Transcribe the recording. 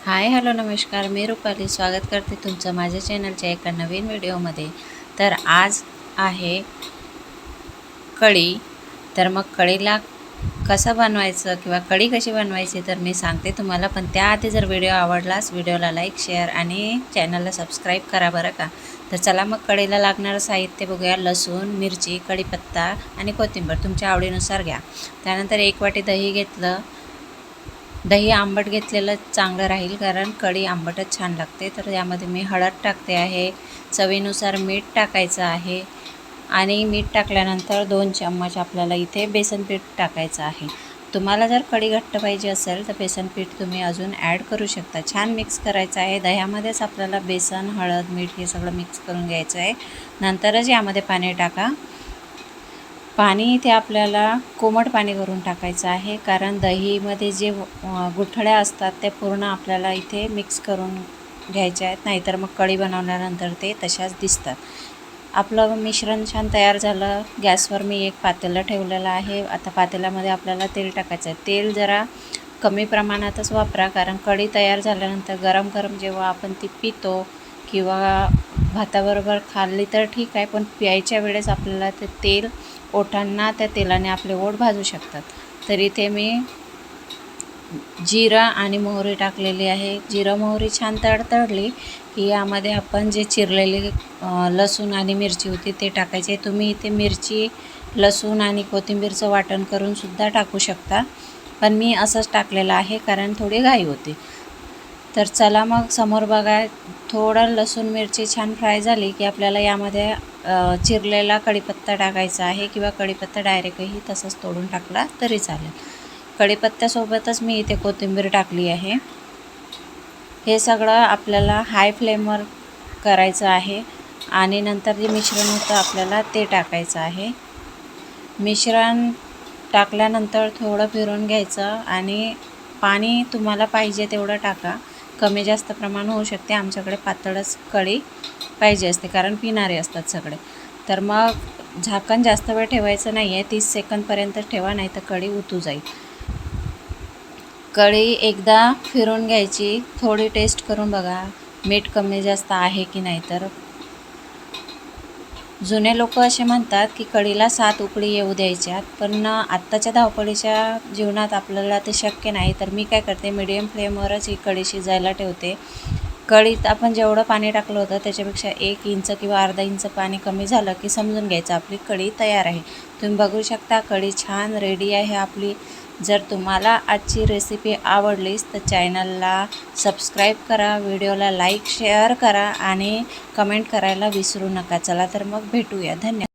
Hi hello नमस्कार, मी रुपाली स्वागत करते तुमचं माझ्या चॅनलच्या एका नवीन व्हिडिओमध्ये। तर आज आहे कढी। तर मग कढीला कसं बनवायचं किंवा कढी कशी बनवायची तर मी सांगते तुम्हाला, पण त्याआधी जर व्हिडिओ आवडलास व्हिडिओला लाईक शेअर आणि चॅनलला सबस्क्राईब करा बरं का। तर चला मग कढीला लागणारं साहित्य बघूया। लसूण, मिरची, कढीपत्ता आणि कोथिंबीर तुमच्या आवडीनुसार घ्या। त्यानंतर 1 वाटी दही घेतलं। दही आंबट घेतलेलं चांगलं राहील, कारण कढी आंबटच छान लागते। तर यामध्ये मी हळद टाकते आहे, चवीनुसार मीठ टाकायचं आहे आणि मीठ टाकल्यानंतर 2 चम्मच आपल्याला इथे बेसन पीठ टाकायचं आहे। तुम्हाला जर कढी घट्ट पाहिजे असेल तर बेसन पीठ तुम्ही अजून ॲड करू शकता। छान मिक्स करायचं आहे। दह्यामध्येच आपल्याला बेसन, हळद, मीठ हे सगळं मिक्स करून घ्यायचं आहे। नंतरच यामध्ये पाणी टाका। पाणी इथे आपल्याला कोमट पाणी करून टाकायचं आहे, कारण दहीमध्ये जे गुठळ्या असतात ते पूर्ण आपल्याला इथे मिक्स करून घ्यायच्या आहेत, नाहीतर मग कढी बनवल्यानंतर ते तशाच दिसतात। आपलं मिश्रण छान तयार झालं। गॅसवर मी एक पातेलं ठेवलेलं आहे। आता पातेल्यामध्ये आपल्याला तेल टाकायचं आहे। तेल जरा कमी प्रमाणातच वापरा, कारण कढी तयार झाल्यानंतर गरम गरम जेव्हा आपण ती पितो किंवा भाताबरोबर खाल्ली तर ठीक आहे, पण प्यायच्या वेळेस आपल्याला ते तेल ओठांना त्या तेलाने आपले ओठ भाजू शकतात। तर इथे मी जिरा आणि मोहरी टाकलेली आहे। जिरं मोहरी छान तडतडली की यामध्ये आपण जे चिरलेली लसूण आणि मिरची होती ते टाकायचे। तुम्ही इथे मिरची, लसूण आणि कोथिंबीरचं वाटण करून सुद्धा टाकू शकता, पण मी असंच टाकलेलं आहे कारण थोडी घाई होती। तर चला मग समोर बघा, थोडं लसूण मिरची छान फ्राय झाली की आपल्याला यामध्ये चिरलेला कढीपत्ता टाकायचा आहे, किंवा कढीपत्ता डायरेक्टही तसंच तोडून टाकला तरी चालेल। कढीपत्त्यासोबतच मी इथे कोथिंबीर टाकली आहे। हे सगळं आपल्याला हाय फ्लेमवर करायचं आहे आणि नंतर जे मिश्रण होतं आपल्याला ते टाकायचं आहे। मिश्रण टाकल्यानंतर थोडं फिरून घ्यायचं आणि पाणी तुम्हाला पाहिजे तेवढं टाका। कमी जास्त प्रमाण होऊ शकते। आमच्याकडे पातळच कढी पाहिजे असते, कारण पिणारे असतात सगळे। तर मग झाकण जास्त वेळ ठेवायचं नाही आहे, 30 सेकंदपर्यंत ठेवा, नाही तर कढी उतू जाईल। कढी एकदा फिरून घ्यायची, थोडी टेस्ट करून बघा मीठ कमी जास्त आहे की नाही। तर जुने लोक असे म्हणतात की कढीला 7 उकळी येऊ द्यायच्यात, पण आत्ताच्या धावपळीच्या जीवनात आपल्याला ते शक्य नाही। तर मी काय करते, मीडियम फ्लेमवरच ही कढी शिजायला ठेवते। कढीत आपण जेवढं पाणी टाकलं होतं त्याच्यापेक्षा 1 इंच किंवा अर्धा इंच पाणी कमी झालं की समजून घ्यायचं आपली कढी तयार आहे। तुम्ही बघू शकता कढी छान रेडी आहे आपली। जर तुम्हाला आजची रेसिपी आवडलीच तर चॅनलला सबस्क्राईब करा, व्हिडिओला लाईक शेअर करा आणि कमेंट करायला विसरू नका। चला तर मग भेटूया। धन्यवाद।